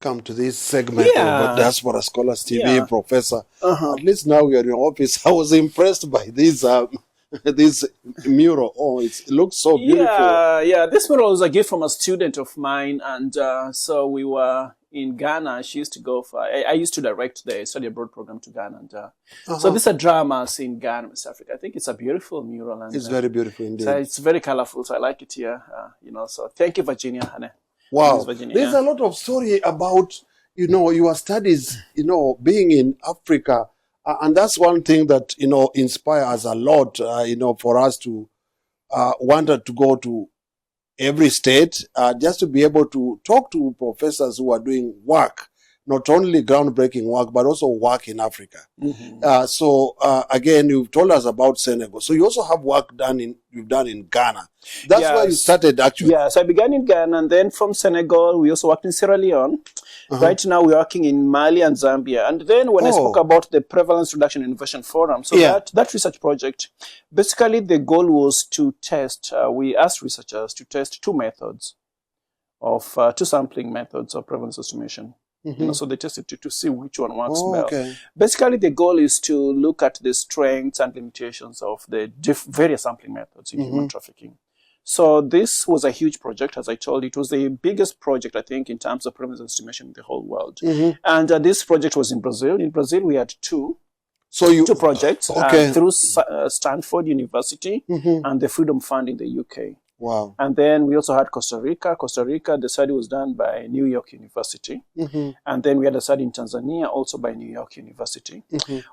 welcome to this segment of Diaspora Scholars TV, Professor. At least now we are in your office. I was impressed by this this mural. Oh, it looks so beautiful. This mural was a gift from a student of mine, and so we were in Ghana. She used to go for. I used to direct the study abroad program to Ghana, and so this is a drama in Ghana, West Africa. I think it's a beautiful mural, and it's very beautiful indeed. So it's very colorful, so I like it here. So thank you, Virginia. Wow, there's a lot of story about your studies, being in Africa, and that's one thing that inspires a lot, for us to wanted to go to every state, just to be able to talk to professors who are doing work, not only groundbreaking work, but also work in Africa. So again, you've told us about Senegal. So you also have work you've done in Ghana. That's where you started, actually. Yeah, so I began in Ghana, and then from Senegal, we also worked in Sierra Leone. Right now, we're working in Mali and Zambia. And then when I spoke about the Prevalence Reduction Innovation Forum, so that research project, basically the goal was to test, we asked researchers to test two sampling methods of prevalence estimation. So they tested to see which one works well. Basically, the goal is to look at the strengths and limitations of the various sampling methods in human trafficking. So this was a huge project. As I told you, it was the biggest project, I think, in terms of prevalence estimation in the whole world. And this project was in Brazil. In Brazil, we had two projects through Stanford University and the Freedom Fund in the UK. Wow. And then we also had Costa Rica. Costa Rica, the study was done by New York University. And then we had a study in Tanzania, also by New York University.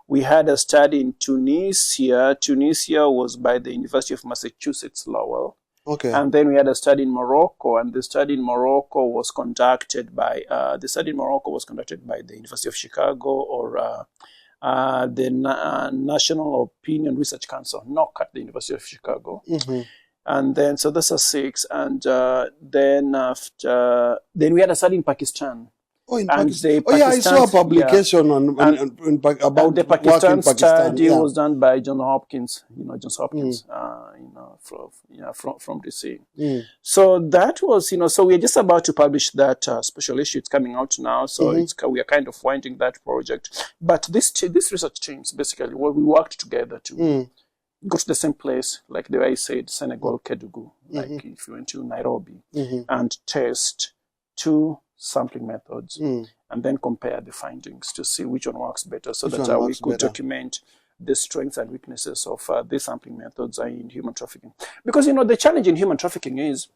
We had a study in Tunisia. Tunisia was by the University of Massachusetts, Lowell. And then we had a study in Morocco, and the study in Morocco was conducted by the University of Chicago, or the National Opinion Research Council, NOC, at the University of Chicago. And then, so that's a 6. And then we had a study in Pakistan. In Pakistan. I saw a publication about the Pakistan study was done by Johns Hopkins, from DC. So that was, so we're just about to publish that special issue. It's coming out now, so we are kind of winding that project. But this research teams, basically, we worked together to go to the same place, like the way I said, Senegal, Kedugu, like if you went to Nairobi, and test two sampling methods, and then compare the findings to see which one works better, so that we could document the strengths and weaknesses of these sampling methods in human trafficking. Because, the challenge in human trafficking is,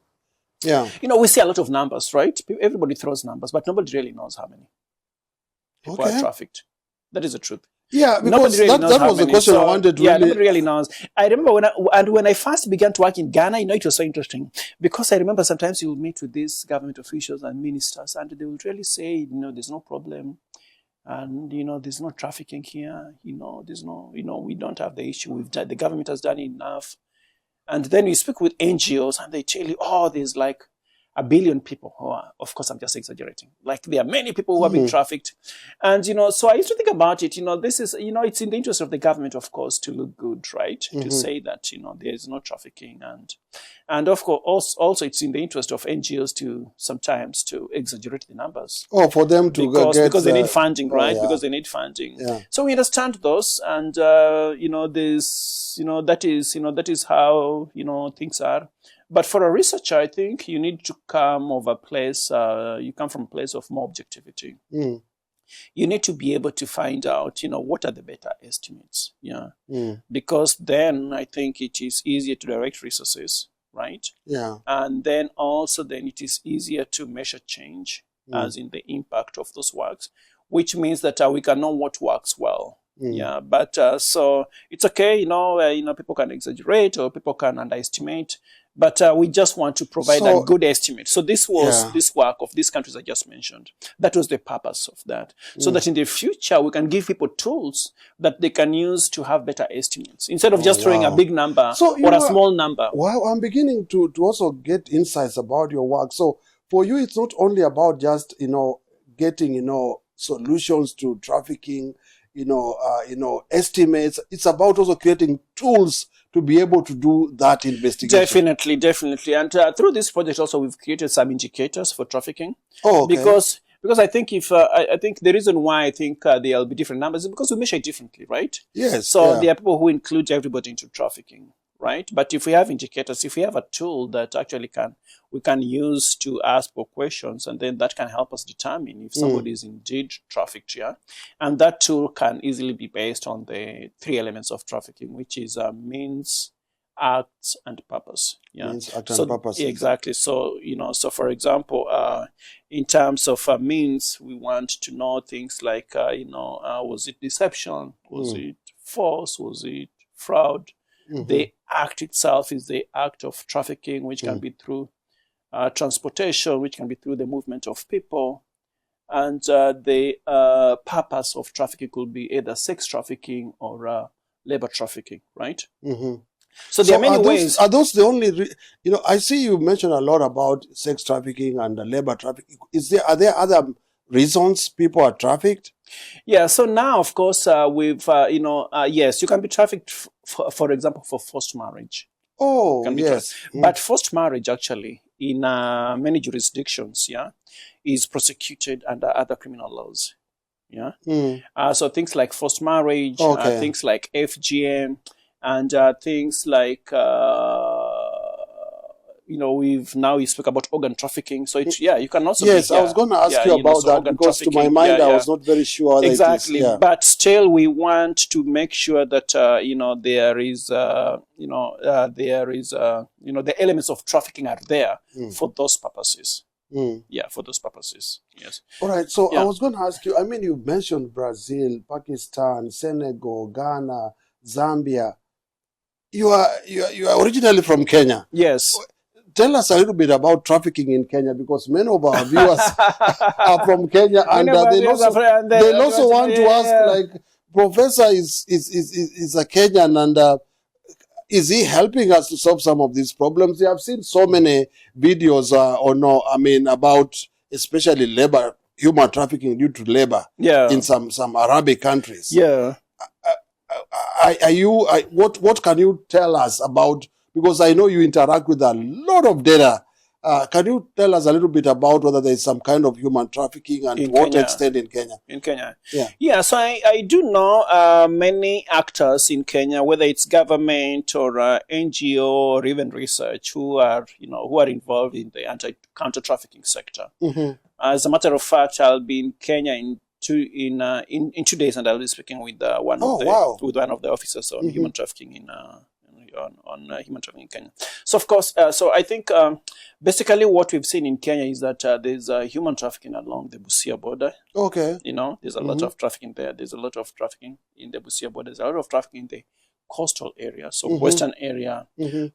we see a lot of numbers, right? Everybody throws numbers, but nobody really knows how many people are trafficked. That is the truth. Yeah, because really that was the question I wanted to nobody really knows. I remember when I first began to work in Ghana, it was so interesting, because I remember sometimes you would meet with these government officials and ministers, and they would really say, there's no problem, and there's no trafficking here, there's no, we don't have the issue. The government has done enough. And then you speak with NGOs, and they tell you, there's like 1 billion people who are, of course, I'm just exaggerating. Like, there are many people who are being trafficked. And, so I used to think about it, this is, it's in the interest of the government, of course, to look good, right? To say that, there is no trafficking. And of course, also it's in the interest of NGOs to sometimes to exaggerate the numbers. For them to because they need funding, right? Because they need funding. So we understand those, and, that is how, things are. But for a researcher, I think you need to come from a place of more objectivity. You need to be able to find out, what are the better estimates. Because then I think it is easier to direct resources, right? And then it is easier to measure change, as in the impact of those works, which means that we can know what works well. But so it's okay, people can exaggerate or people can underestimate, but we just want to provide a good estimate. So this was this work of these countries I just mentioned. That was the purpose of that. So that in the future, we can give people tools that they can use to have better estimates, instead of just throwing a big number or a small number. Wow, I'm beginning to also get insights about your work. So for you, it's not only about just, getting, solutions to trafficking, estimates. It's about also creating tools to be able to do that investigation. Definitely. And through this project also, we've created some indicators for trafficking. Okay. Because Because I think if I think the reason why I think there'll be different numbers is because we measure it differently, right? Yes. So there are people who include everybody into trafficking, right? But if we have indicators, if we have a tool that actually we can use to ask for questions, and then that can help us determine if somebody is indeed trafficked, yeah. And that tool can easily be based on the 3 elements of trafficking, which is means, acts, and purpose. Yeah. Means, act, and purpose. Exactly. So, so for example, in terms of means, we want to know things like, was it deception? Was it force? Was it fraud? The act itself is the act of trafficking, which can be through transportation, which can be through the movement of people. And the purpose of trafficking could be either sex trafficking or labor trafficking, right? So there are many ways. Are those the only, I see you mention a lot about sex trafficking and labor trafficking. Are there other reasons people are trafficked? Yeah, so now, of course, yes, you can be trafficked, for example, for forced marriage. Oh, yes. But forced marriage, actually, in many jurisdictions, yeah, is prosecuted under other criminal laws. Yeah. So things like forced marriage, things like FGM, and things like, we spoke about organ trafficking. So you can also. Yes, I was going to ask you about that because to my mind, I was not very sure. Exactly, but still, we want to make sure that there is, the elements of trafficking are there for those purposes. Yeah, for those purposes. Yes. All right. So I was going to ask you. I mean, you mentioned Brazil, Pakistan, Senegal, Ghana, Zambia. You are originally from Kenya. Yes. Tell us a little bit about trafficking in Kenya, because many of our viewers are from Kenya, and they'll also want to ask, like, Professor is a Kenyan, and is he helping us to solve some of these problems? You have seen so many videos about especially labor, human trafficking due to labor in some Arabic countries. Yeah. What can you tell us about, because I know you interact with a lot of data. Can you tell us a little bit about whether there is some kind of human trafficking and to what extent in Kenya? In Kenya. Yeah. So I do know many actors in Kenya, whether it's government or NGO or even research, who are involved in the anti-counter trafficking sector. As a matter of fact, I'll be in Kenya in 2 days, and I'll be speaking with one of the officers on human trafficking on human trafficking in Kenya. So of course, so I think basically what we've seen in Kenya is that there's human trafficking along the Busia border. Okay. There's a lot of trafficking there. There's a lot of trafficking in the Busia border. There's a lot of trafficking in the coastal area, so western area,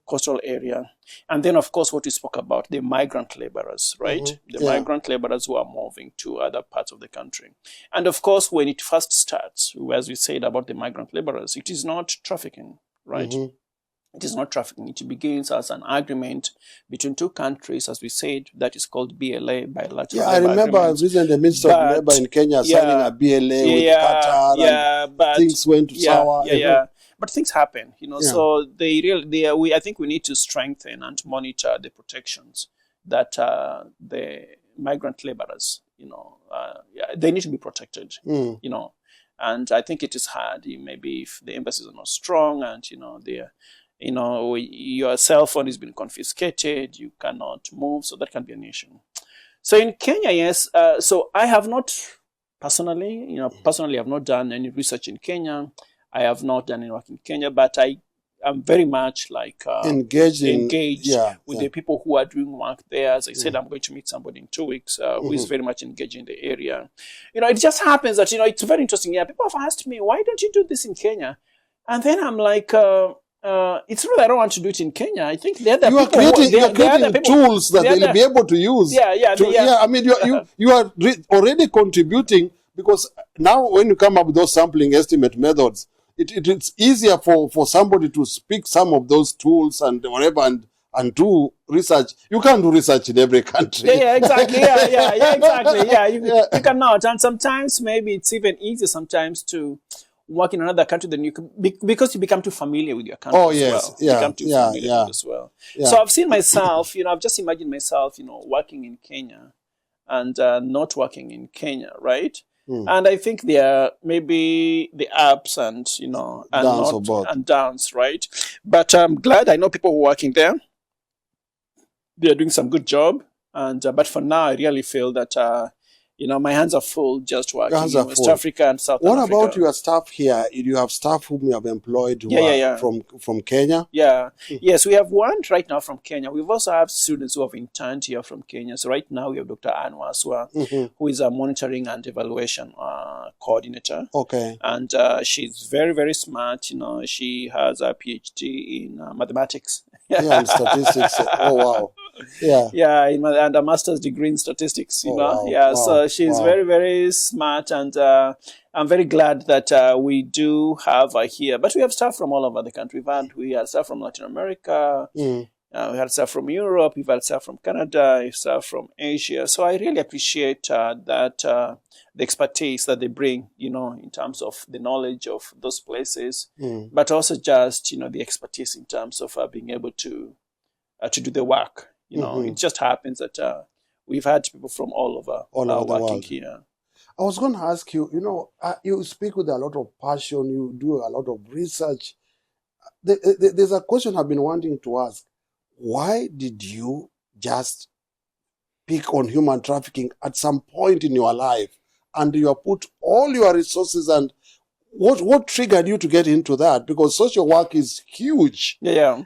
coastal area. And then, of course, what we spoke about, the migrant laborers, right? The migrant laborers who are moving to other parts of the country. And of course, when it first starts, as we said about the migrant laborers, it is not trafficking, right? It is not trafficking. It begins as an agreement between 2 countries, as we said, that is called BLA, bilateral labor I remember I was visiting the Minister of Labor in Kenya signing a BLA with Qatar, and things went sour. But things happen, so I think we need to strengthen and monitor the protections that the migrant laborers, they need to be protected, and I think it is hard, maybe if the embassies are not strong and, your cell phone has been confiscated, you cannot move, so that can be an issue. So in Kenya, yes, so I have not personally, I've not done any research in Kenya. I have not done any work in Kenya, but I am very much engaged with the people who are doing work there. As I said, I'm going to meet somebody in 2 weeks who is very much engaged in the area. It just happens that, it's very interesting. Yeah, people have asked me, why don't you do this in Kenya? And then I'm like, it's not that I don't want to do it in Kenya. I think they're you are creating tools that they'll be able to use. I mean, you are already contributing, because now when you come up with those sampling estimate methods, it's easier for somebody to speak some of those tools and whatever and do research. You can't do research in every country. Exactly. Exactly. You cannot. And sometimes maybe it's even easier sometimes to work in another country than you can, because you become too familiar with your country as well. So I've seen myself, I've just imagined myself, working in Kenya and not working in Kenya, right? And I think there are maybe the ups and, and downs, right? But I'm glad I know people who are working there. They're doing some good job. And but for now, I really feel that my hands are full just working in West Africa and South Africa. What about your staff here? You have staff whom you have employed who are from Kenya? Yeah. Yes, we have one right now from Kenya. We've also have students who have interned here from Kenya. So right now we have Dr. Anwaswa, who is a monitoring and evaluation coordinator. Okay. And she's very, very smart. She has a PhD in mathematics. And statistics. Oh, wow. Yeah, and a master's degree in statistics, Wow. So she's very, very smart, and I'm very glad that we do have her here. But we have staff from all over the country. We had staff from Latin America, we had staff from Europe, we've had staff from Canada, staff from Asia. So I really appreciate that the expertise that they bring, in terms of the knowledge of those places, but also just, the expertise in terms of being able to do the work. It just happens that we've had people from all over working here. I was going to ask you, you speak with a lot of passion, you do a lot of research. There's a question I've been wanting to ask. Why did you just pick on human trafficking at some point in your life, and you have put all your resources, and what triggered you to get into that? Because social work is huge. Yeah.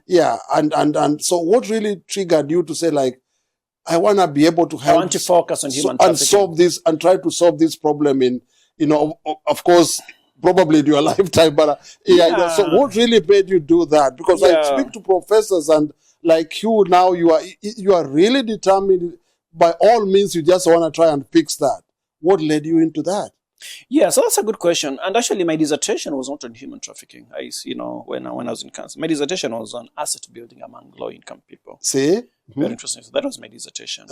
And so what really triggered you to say, like, I want to be able to help, I want to focus on human trafficking and solve this, and try to solve this problem in, of course, probably in your lifetime, but so what really made you do that? Because I speak to professors, and like you now, you are really determined. By all means, you just want to try and fix that. What led you into that? Yeah, so that's a good question. And actually, my dissertation was not on human trafficking. When I was in Kansas, my dissertation was on asset building among low-income people. See? Very interesting. So that was my dissertation.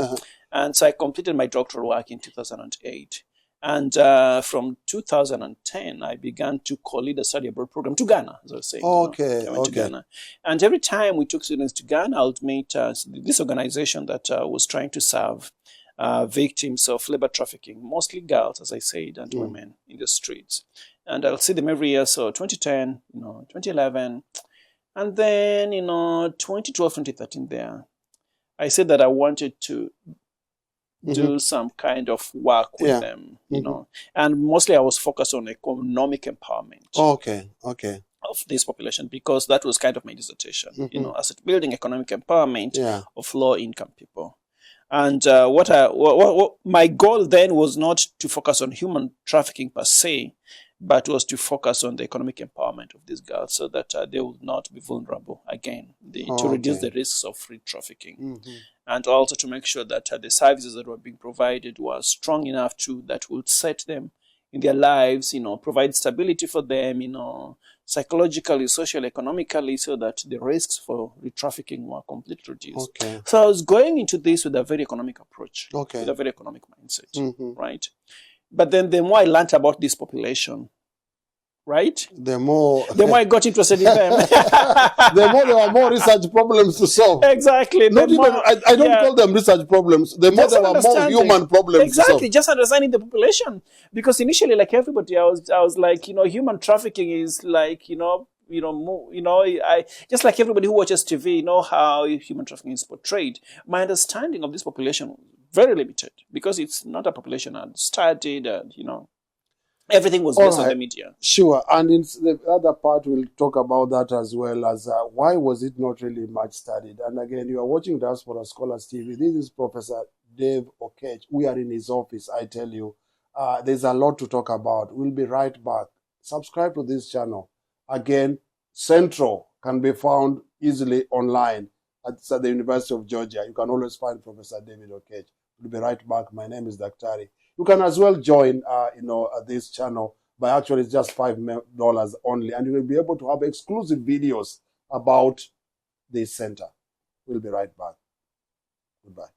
And so I completed my doctoral work in 2008. And from 2010, I began to co-lead a study abroad program to Ghana, as I was saying. Okay. I went to Ghana. And every time we took students to Ghana, I would meet this organization that was trying to serve victims of labor trafficking, mostly girls, as I said, and women in the streets. And I'll see them every year. So 2010, 2011, and then, 2012, 2013 there. I said that I wanted to do some kind of work with them, and mostly I was focused on economic empowerment. Okay. Of this population, because that was kind of my dissertation, asset building, economic empowerment of low-income people. And what my goal then was not to focus on human trafficking per se, but was to focus on the economic empowerment of these girls so that they would not be vulnerable again, to reduce the risks of free trafficking. And also to make sure that the services that were being provided were strong enough that would set them in their lives, provide stability for them, psychologically, socially, economically, so that the risks for trafficking were completely reduced. Okay. So I was going into this with a very economic approach, with a very economic mindset, right? But then the more I learned about this population, right? The more I got interested in them. The more there were more research problems to solve. Exactly. I don't call them research problems. The more there were more human problems exactly, to solve. Just understanding the population. Because initially, like everybody, I was like, human trafficking is like, I just like everybody who watches TV, how human trafficking is portrayed. My understanding of this population was very limited because it's not a population I'd studied, and everything was based on the media. Sure. And in the other part, we'll talk about that as well, as why was it not really much studied. And again, you are watching Diaspora Scholars TV. This is Professor Dave Okech. We are in his office, I tell you. There's a lot to talk about. We'll be right back. Subscribe to this channel. Again, Central can be found easily online at the University of Georgia. You can always find Professor David Okech. We'll be right back. My name is Daktari. You can as well join, this channel by actually just $5 only, and you will be able to have exclusive videos about this center. We'll be right back. Goodbye.